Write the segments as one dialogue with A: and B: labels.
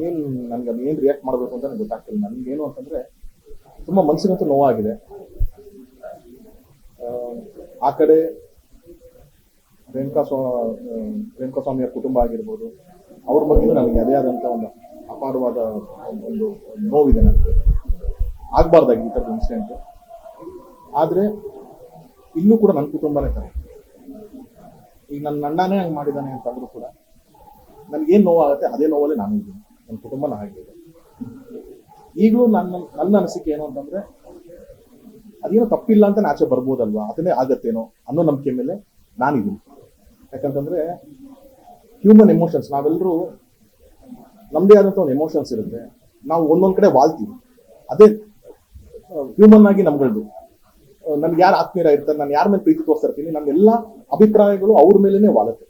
A: ಏನು ನನಗೆ ಅದು ಏನು ರಿಯಾಕ್ಟ್ ಮಾಡಬೇಕು ಅಂತ ನನಗೆ ಗೊತ್ತಾಗ್ತಿಲ್ಲ. ನನಗೇನು ಅಂತಂದರೆ ತುಂಬ ಮನಸ್ಸಿಗಂತೂ ನೋವಾಗಿದೆ. ಆ ಕಡೆ ರೇಣುಕಾಸ್ವಾಮಿಯ ಕುಟುಂಬ ಆಗಿರ್ಬೋದು, ಅವ್ರ ಬಗ್ಗೆ ನನಗೆ ಅದೇ ಆದಂಥ ಒಂದು ಅಪಾರವಾದ ಒಂದು ನೋವಿದೆ. ನನಗೆ ಆಗಬಾರ್ದಾಗಿ ಈ ಥರದ ಇನ್ಸಿಡೆಂಟು. ಆದರೆ ಇಲ್ಲೂ ಕೂಡ ನನ್ನ ಕುಟುಂಬನೇ ತರ. ಈಗ ನನ್ನ ಅಣ್ಣನೇ ಹಂಗೆ ಮಾಡಿದ್ದಾನೆ ಅಂತಂದ್ರೂ ಕೂಡ ನನಗೇನು ನೋವಾಗುತ್ತೆ ಅದೇ ನೋವಲ್ಲೇ ನಾನು ಇದ್ದೀನಿ, ನನ್ನ ಕುಟುಂಬನ ಹಾಗಿದೆ. ಈಗಲೂ ನನ್ನ ಅನಿಸಿಕೆ ಏನು ಅಂತಂದರೆ ಅದೇನೋ ತಪ್ಪಿಲ್ಲ ಅಂತ ಆಚೆ ಬರ್ಬೋದಲ್ವಾ, ಅದನ್ನೇ ಆಗತ್ತೇನೋ ಅನ್ನೋ ನಂಬಿಕೆ ಮೇಲೆ ನಾನಿದ್ದೀನಿ. ಯಾಕಂತಂದರೆ ಹ್ಯೂಮನ್ ಎಮೋಷನ್ಸ್, ನಾವೆಲ್ಲರೂ ನಮ್ಮದೇ ಆದಂಥ ಒಂದು ಎಮೋಷನ್ಸ್ ಇರುತ್ತೆ. ನಾವು ಒಂದೊಂದು ಕಡೆ ವಾಲ್ತೀವಿ, ಅದೇ ಹ್ಯೂಮನ್ ಆಗಿ ನಮ್ಗಳದ್ದು. ನನ್ಗೆ ಯಾರು ಆತ್ಮೀಯರ ಇರ್ತಾರೆ, ನಾನು ಯಾರ ಮೇಲೆ ಪ್ರೀತಿ ತೋರಿಸ್ತಾ ಇರ್ತೀನಿ, ನನ್ನ ಎಲ್ಲ ಅಭಿಪ್ರಾಯಗಳು ಅವ್ರ ಮೇಲೇ ವಾಲುತ್ತೆ.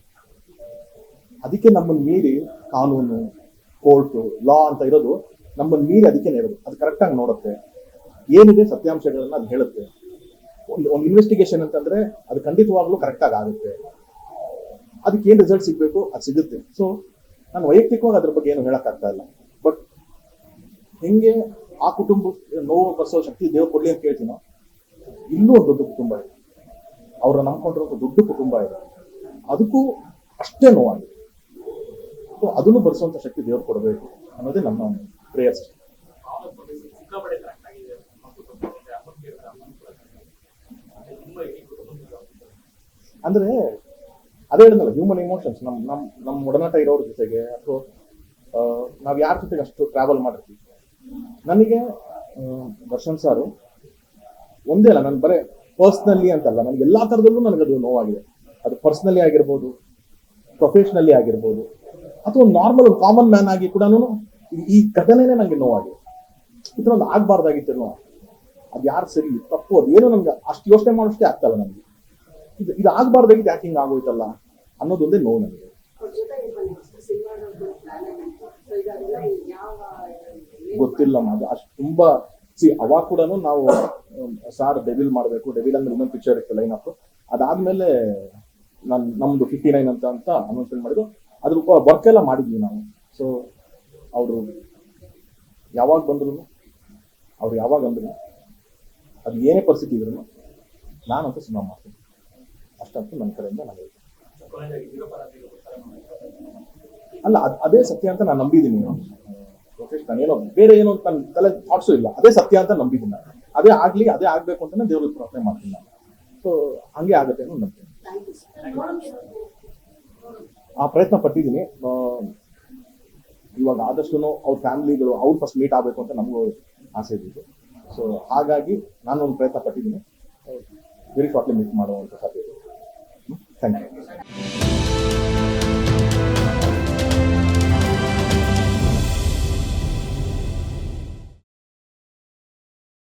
A: ಅದಕ್ಕೆ ನಮ್ಮನ್ನು ಮೀರಿ ಕಾನೂನು, ಕೋರ್ಟು, ಲಾ ಅಂತ ಇರೋದು ನಮ್ಮನ್ನು ಮೀರಿ ಅದಕ್ಕೆ ಇರೋದು. ಅದು ಕರೆಕ್ಟಾಗಿ ನೋಡುತ್ತೆ, ಏನಿದೆ ಸತ್ಯಾಂಶಗಳನ್ನ ಅದು ಹೇಳುತ್ತೆ. ಒಂದು ಇನ್ವೆಸ್ಟಿಗೇಷನ್ ಅಂತಂದ್ರೆ ಅದು ಖಂಡಿತವಾಗ್ಲೂ ಕರೆಕ್ಟಾಗಿ ಆಗುತ್ತೆ. ಅದಕ್ಕೆ ಏನು ರಿಸಲ್ಟ್ ಸಿಗಬೇಕು ಅದು ಸಿಗುತ್ತೆ. ಸೊ ನಾನು ವೈಯಕ್ತಿಕವಾಗಿ ಅದ್ರ ಬಗ್ಗೆ ಏನು ಹೇಳಕ್ಕಾಗ್ತಾ ಇಲ್ಲ. ಬಟ್ ಹೆಂಗೆ ಆ ಕುಟುಂಬ ನೋವು ಬಸೋ ಶಕ್ತಿ ದೇವ್ರು ಕೊಡ್ಲಿ ಅಂತ ಕೇಳ್ತೀನೋ, ಇನ್ನೂ ಒಂದು ದೊಡ್ಡ ಕುಟುಂಬ ಇದೆ, ಅವ್ರನ್ನ ನಂಬ್ಕೊಂಡಿರೋ ಒಂದು ದೊಡ್ಡ ಕುಟುಂಬ ಇದೆ, ಅದಕ್ಕೂ ಅಷ್ಟೇ ನೋವಾಗಿದೆ. ಸೊ ಅದನ್ನು ಬರೆಸುವಂತ ಶಕ್ತಿ ದೇವ್ರು ಕೊಡಬೇಕು ಅನ್ನೋದೇ ನಮ್ಮ ಪ್ರೇಯರ್ಸ್. ಅಂದ್ರೆ ಅದೇ ಹೇಳಿದ್ನಲ್ಲ, ಹ್ಯೂಮನ್ ಇಮೋಷನ್ಸ್, ನಮ್ಮ ಒಡನಾಟ ಇರೋರ ಜೊತೆಗೆ ಅಥವಾ ನಾವು ಯಾರ ಜೊತೆಗೆ ಅಷ್ಟು ಟ್ರಾವೆಲ್ ಮಾಡಿರ್ತೀವಿ. ನನಗೆ ದರ್ಶನ್ ಸಾರು ಒಂದೇ ಅಲ್ಲ, ನಾನು ಬರೀ ಪರ್ಸ್ನಲಿ ಅಂತಲ್ಲ, ನನಗೆ ಎಲ್ಲಾ ಥರದಲ್ಲೂ ನನಗದು ನೋವಾಗಿದೆ. ಅದು ಪರ್ಸ್ನಲಿ ಆಗಿರ್ಬೋದು, ಪ್ರೊಫೆಷ್ನಲಿ ಆಗಿರ್ಬೋದು, ಅಥವಾ ಒಂದು ನಾರ್ಮಲ್ ಒಂದು ಕಾಮನ್ ಮ್ಯಾನ್ ಆಗಿ ಕೂಡ ಈ ಘಟನೆನೇ ನನಗೆ ನೋವಾಗಿದೆ. ಈ ಥರ ಒಂದು ಆಗಬಾರ್ದಾಗಿತ್ತು. ಅದು ಯಾರು ಸರಿ ತಪ್ಪು ಅದೇನು ನನಗೆ ಅಷ್ಟು ಯೋಚನೆ ಮಾಡೋಷ್ಟೇ ಆಗ್ತಲ್ಲ. ನನಗೆ ಇದು ಆಗಬಾರ್ದಾಗಿತ್ತು, ಯಾಕೆ ಹಿಂಗೆ ಆಗೋಯ್ತಲ್ಲ ಅನ್ನೋದೊಂದೇ ನೋವು ನನಗೆ. ಗೊತ್ತಿಲ್ಲ ಅದು ಅಷ್ಟು ತುಂಬಾ ಅವಾಗ ಕೂಡ ನಾವು ಸಾರ್ ಡೆವಿಲ್ ಮಾಡಬೇಕು, ಡೆವಿಲ್ ಅಂದ್ರೆ ಇನ್ನೊಂದು ಪಿಕ್ಚರ್ ಇತ್ತು ಲೈನ್ ಅಪ್. ಅದಾದ್ಮೇಲೆ ನಮ್ದು 59 ಅಂತ ಅನೌನ್ಸ್ಮೆಂಟ್ ಮಾಡಿದ್ರು. ಅದ್ರ ವರ್ಕ್ ಎಲ್ಲ ಮಾಡಿದ್ವಿ ನಾವು. ಸೊ ಅವರು ಯಾವಾಗ ಬಂದ್ರು, ಅವ್ರು ಯಾವಾಗ ಅಂದ್ರು, ಅದು ಏನೇ ಪರಿಸ್ಥಿತಿ ಇದ್ರು ನಾನಂತೂ ಸಿನಿಮಾ ಮಾಡ್ತೀನಿ ಅಷ್ಟಂತೂ ನನ್ನ ಕಡೆಯಿಂದ ನಾನು ಅಲ್ಲ, ಅದೇ ಸತ್ಯ ಅಂತ ನಾನು ನಂಬಿದ್ದೀನಿ. ಲೋಕೇಶ್, ನಾನೇನೋ ಬೇರೆ ಏನೋ ನನ್ನ ತಲೆ ಥಾಟ್ಸು ಇಲ್ಲ, ಅದೇ ಸತ್ಯ ಅಂತ ನಂಬಿದ್ದೀನಿ ನಾನು. ಅದೇ ಆಗ್ಲಿ, ಅದೇ ಆಗ್ಬೇಕು ಅಂತಾನೆ ದೇವ್ರಿಗೆ ಪ್ರಾರ್ಥನೆ ಮಾಡ್ತೀನಿ ನಾನು. ಸೊ ಹಂಗೆ ಆಗುತ್ತೆ ಅನ್ನೋ ನಂಬಿದ್ದೀನಿ. ಆ ಪ್ರಯತ್ನ ಪಟ್ಟಿದ್ದೀನಿ. ಇವಾಗ ಆದಷ್ಟು ಅವ್ರ ಫ್ಯಾಮಿಲಿಗಳು ಅವ್ರು ಫಸ್ಟ್ ಮೀಟ್ ಆಗಬೇಕು ಅಂತ ನಮಗೂ ಆಸೆ ಇದ್ದಿದ್ದು. ಸೊ ಹಾಗಾಗಿ ನಾನು ಒಂದು ಪ್ರಯತ್ನ ಪಟ್ಟಿದ್ದೀನಿ. ವೆರಿ ಶಾರ್ಟ್ಲಿ ಮೀಟ್ ಮಾಡುವಂಥ ಸಾಧ್ಯತೆ. Thank you.